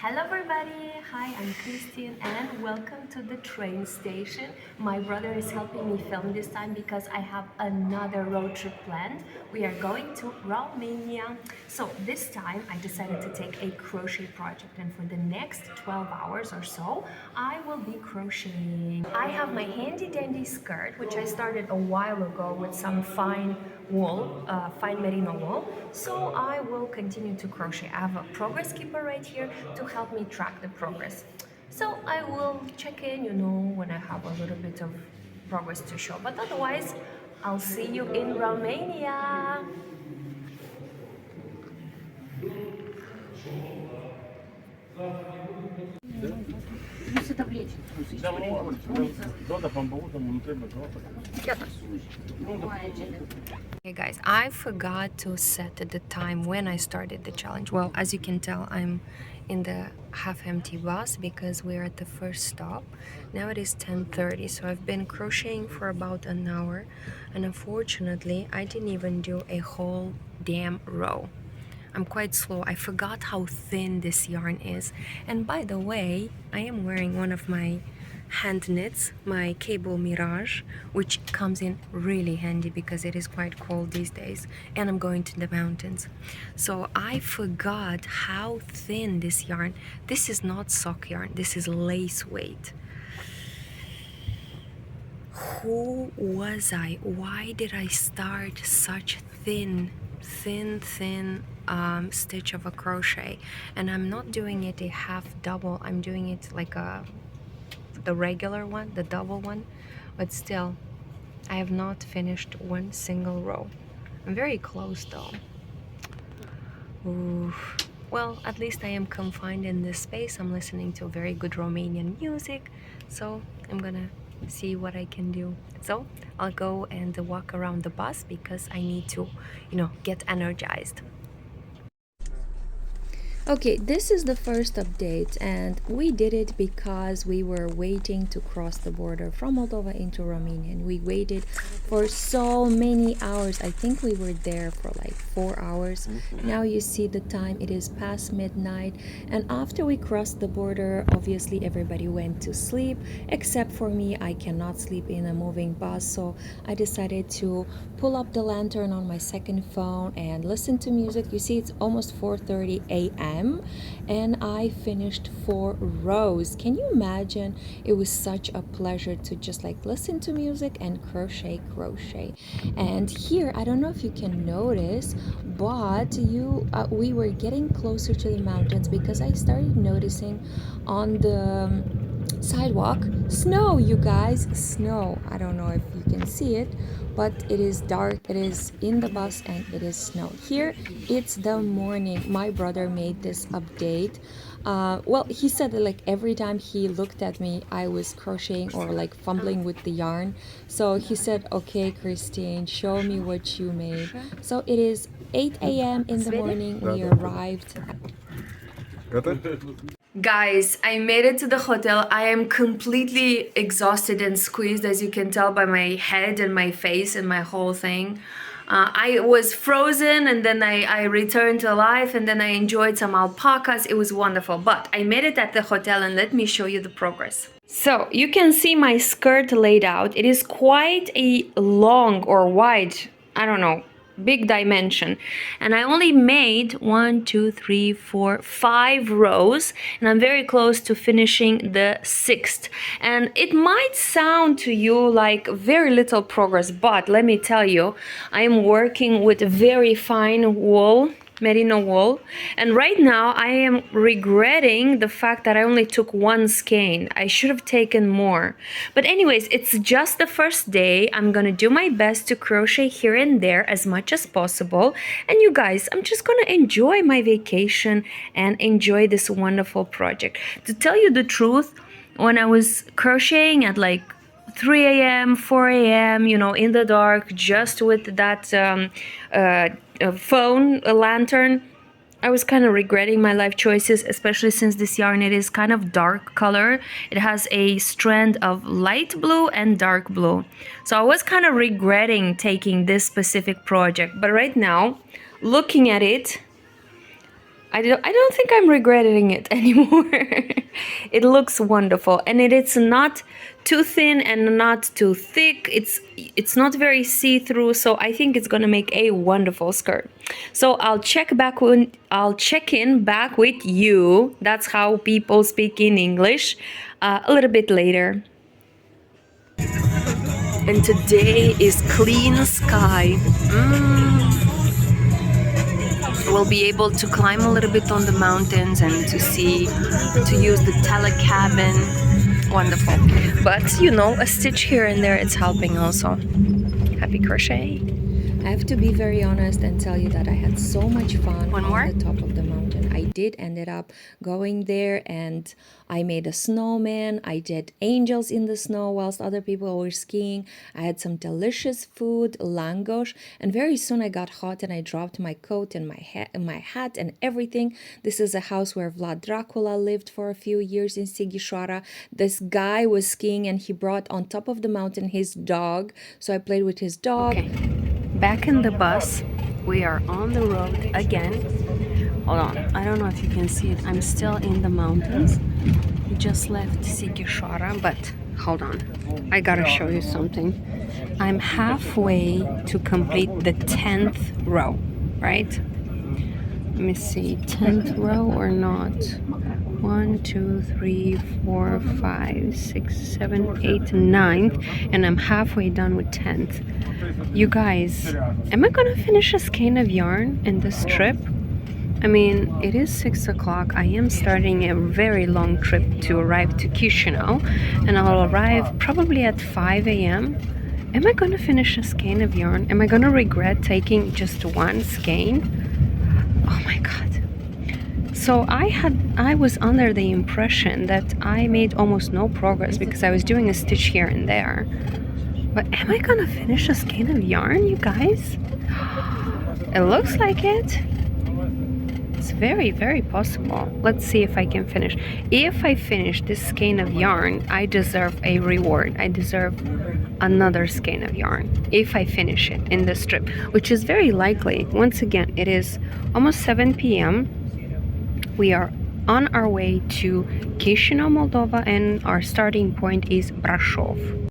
Hello everybody, hi, I'm Christine and welcome to the train station. My brother is helping me film this time because I have another road trip planned. We are going to Romania. So this time I decided to take a crochet project, and for the next 12 hours or so I will be crocheting. I have my handy dandy skirt, which I started a while ago with some fine wool, fine merino wool. So I will continue to crochet. I have a progress keeper right here to help me track the progress. So I will check in, when I have a little bit of progress to show. But otherwise, I'll see you in Romania. Hey guys, I forgot to set the time when I started the challenge. Well, as you can tell, I'm in the half-empty bus because we're at the first stop. Now it is 10:30, so I've been crocheting for about an hour, and unfortunately, I didn't even do a whole damn row. I'm quite slow. I forgot how thin this yarn is. And by the way, I am wearing one of my hand knits, my cable Mirage, which comes in really handy because it is quite cold these days and I'm going to the mountains. So I forgot how thin this yarn. This is not sock yarn, this is lace weight. Who was I? Why did I start such thin stitch of a crochet? And I'm not doing it a half double, I'm doing it like the regular one, the double one, but still I have not finished one single row. I'm very close though. Ooh. Well, at least I am confined in this space. I'm listening to very good Romanian music, so I'm gonna see what I can do. So I'll go and walk around the bus because I need to, get energized. Okay, this is the first update, and we did it because we were waiting to cross the border from Moldova into Romania, and we waited for so many hours. I think we were there for like 4 hours. Now you see the time, it is past midnight, and after we crossed the border, obviously everybody went to sleep except for me. I cannot sleep in a moving bus, so I decided to pull up the lantern on my second phone and listen to music. You see, it's almost 4:30 a.m. and I finished 4 rows. Can you imagine? It was such a pleasure to just like listen to music and crochet. And here, I don't know if you can notice, but we were getting closer to the mountains because I started noticing on the sidewalk snow. You guys, snow. I don't know if you can see it, but it is dark, it is in the bus, and it is snow. Here it's the morning. My brother made this update. Well, he said that like every time he looked at me I was crocheting or like fumbling with the yarn, so he said, okay Christine, show me what you made. So it is 8 a.m. in the morning. We arrived. Guys, I made it to the hotel. I am completely exhausted and squeezed, as you can tell by my head and my face and my whole thing. I was frozen, and then I returned to life, and then I enjoyed some alpacas. It was wonderful. But I made it at the hotel, and let me show you the progress. So you can see my skirt laid out. It is quite a long or wide, I don't know, big dimension, and I only made 1 2 3 4 5 rows, and I'm very close to finishing the 6th. And it might sound to you like very little progress, but let me tell you, I am working with very fine wool, merino wool, and right now I am regretting the fact that I only took 1 skein. I should have taken more. But anyways, it's just the first day. I'm gonna do my best to crochet here and there as much as possible, and you guys, I'm just gonna enjoy my vacation and enjoy this wonderful project. To tell you the truth, when I was crocheting at like 3 a.m., 4 a.m., in the dark, just with that phone, a lantern, I was kind of regretting my life choices, especially since this yarn, it is kind of dark color. It has a strand of light blue and dark blue. So I was kind of regretting taking this specific project. But right now, looking at it, I don't think I'm regretting it anymore. It looks wonderful, and it's not too thin and not too thick. It's not very see-through, so I think it's gonna make a wonderful skirt. So I'll check in back with you. That's how people speak in English. A little bit later. And today is clean sky. We'll be able to climb a little bit on the mountains and to use the telecabin. Wonderful. But you know, a stitch here and there, it's helping also. Happy crochet. I have to be very honest and tell you that I had so much fun on the top of the mountain. I did ended up going there and I made a snowman. I did angels in the snow whilst other people were skiing. I had some delicious food, langosh, and very soon I got hot and I dropped my coat and my hat and everything. This is a house where Vlad Dracula lived for a few years in Sighișoara. This guy was skiing and he brought on top of the mountain his dog. So I played with his dog. Okay. Back in the bus, we are on the road again. Hold on, I don't know if you can see it. I'm still in the mountains. We just left Sighișoara, but hold on, I gotta show you something. I'm halfway to complete the 10th row, right? Let me see, 10th row or not? 1, 2, 3, 4, 5, 6, 7, 8, 9th, and I'm halfway done with 10th. You guys, am I gonna finish a skein of yarn in this trip? I mean, it is 6 o'clock. I am starting a very long trip to arrive to Chisinau, and I'll arrive probably at 5 a.m. Am I gonna finish a skein of yarn? Am I gonna regret taking just one skein? Oh my god. So I was under the impression that I made almost no progress because I was doing a stitch here and there. But am I gonna finish a skein of yarn, you guys? It looks like it. It's very, very possible. Let's see if I can finish. If I finish this skein of yarn, I deserve a reward. I deserve another skein of yarn if I finish it in this trip, which is very likely. Once again, it is almost 7 p.m. We are on our way to Chisinau, Moldova, and our starting point is Brașov.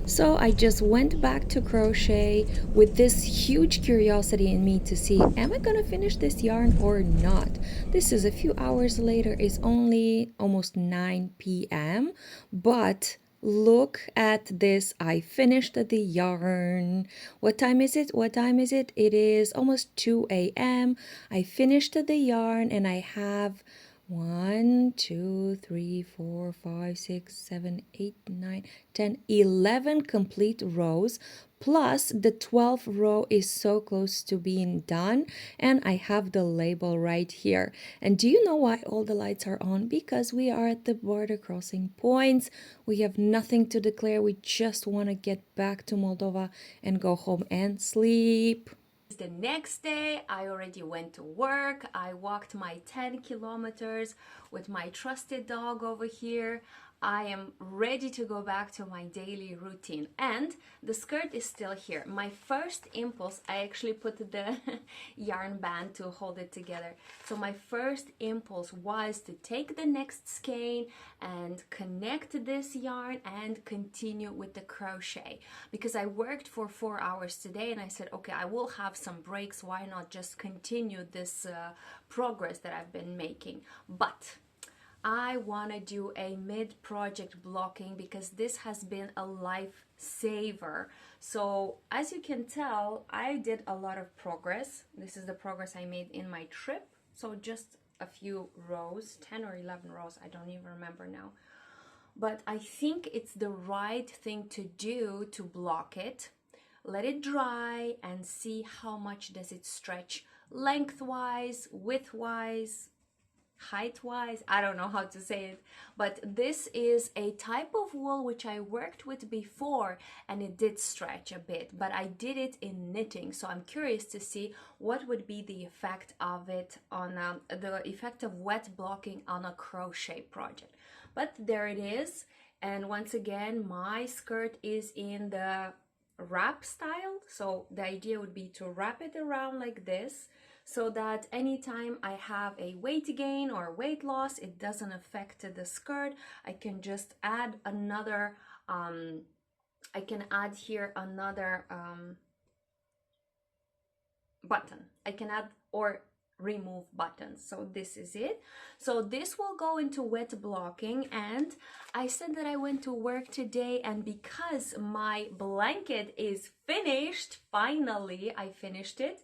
So I just went back to crochet with this huge curiosity in me to see, am I gonna finish this yarn or not? This is a few hours later, it's only almost 9 p.m. But look at this, I finished the yarn. What time is it? What time is it? It is almost 2 a.m. I finished the yarn and I have 1, 2, 3, 4, 5, 6, 7, 8, 9, 10, 11 complete rows, plus the 12th row is so close to being done, and I have the label right here. And do you know why all the lights are on? Because we are at the border crossing points. We have nothing to declare. We just want to get back to Moldova and go home and sleep. The next day, I already went to work. I walked my 10 kilometers with my trusted dog over here. I am ready to go back to my daily routine, and the skirt is still here. My first impulse, I actually put the yarn band to hold it together. So my first impulse was to take the next skein and connect this yarn and continue with the crochet, because I worked for 4 hours today and I said, okay, I will have some breaks. Why not just continue this progress that I've been making? But I want to do a mid-project blocking because this has been a lifesaver. So as you can tell, I did a lot of progress. This is the progress I made in my trip. So just a few rows, 10 or 11 rows, I don't even remember now. But I think it's the right thing to do to block it. Let it dry and see how much does it stretch lengthwise, widthwise, height-wise, I don't know how to say it, but this is a type of wool which I worked with before and it did stretch a bit, but I did it in knitting, so I'm curious to see what would be the effect of it on the effect of wet blocking on a crochet project. But there it is, and once again my skirt is in the wrap style. So the idea would be to wrap it around like this, so that anytime I have a weight gain or weight loss, it doesn't affect the skirt. I can just add another, I can add here another button. I can add or remove buttons. So this is it. So this will go into wet blocking, and I said that I went to work today, and because my blanket is finished, finally I finished it.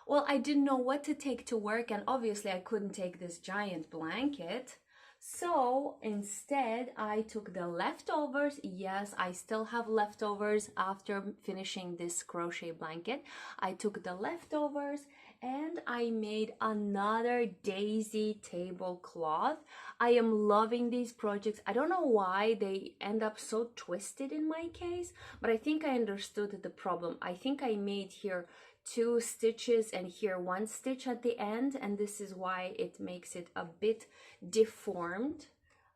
Well, I didn't know what to take to work, and obviously I couldn't take this giant blanket. So instead, I took the leftovers. Yes, I still have leftovers after finishing this crochet blanket. I took the leftovers and I made another daisy tablecloth. I am loving these projects. I don't know why they end up so twisted in my case, but I think I understood the problem. I think I made here 2 stitches and here 1 stitch at the end, and this is why it makes it a bit deformed.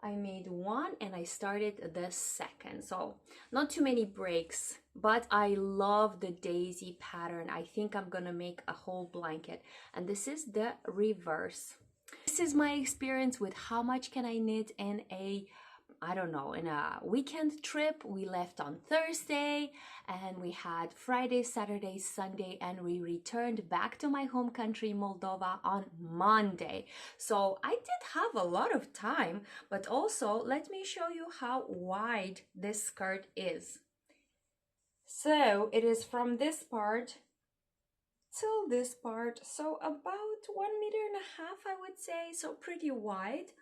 I made 1 and I started the second, so not too many breaks, but I love the daisy pattern. I think I'm gonna make a whole blanket, and this is the reverse. This is my experience with how much can I knit in a, I don't know, in a weekend trip. We left on Thursday and we had Friday, Saturday, Sunday, and we returned back to my home country, Moldova, on Monday. So I did have a lot of time, but also let me show you how wide this skirt is. So it is from this part till this part, so about 1.5 meters, I would say, so pretty wide.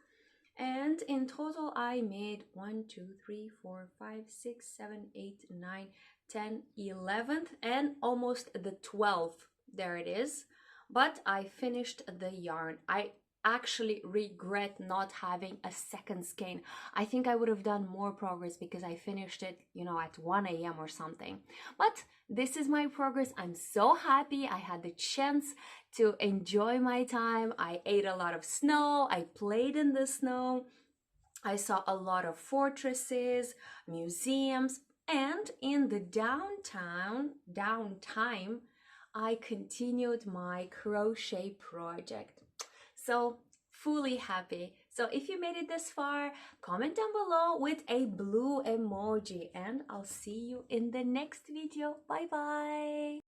And in total I made 1, 2, 3, 4, 5, 6, 7, 8, 9, 10, 11th and almost the 12th. There it is. But I finished the yarn. I actually regret not having a second skein. I think I would have done more progress because I finished it, you know, at 1 a.m. or something. But this is my progress. I'm so happy I had the chance to enjoy my time. I ate a lot of snow. I played in the snow. I saw a lot of fortresses, museums, and in the downtime, I continued my crochet project. So fully happy. So if you made it this far, comment down below with a blue emoji, and I'll see you in the next video. Bye bye.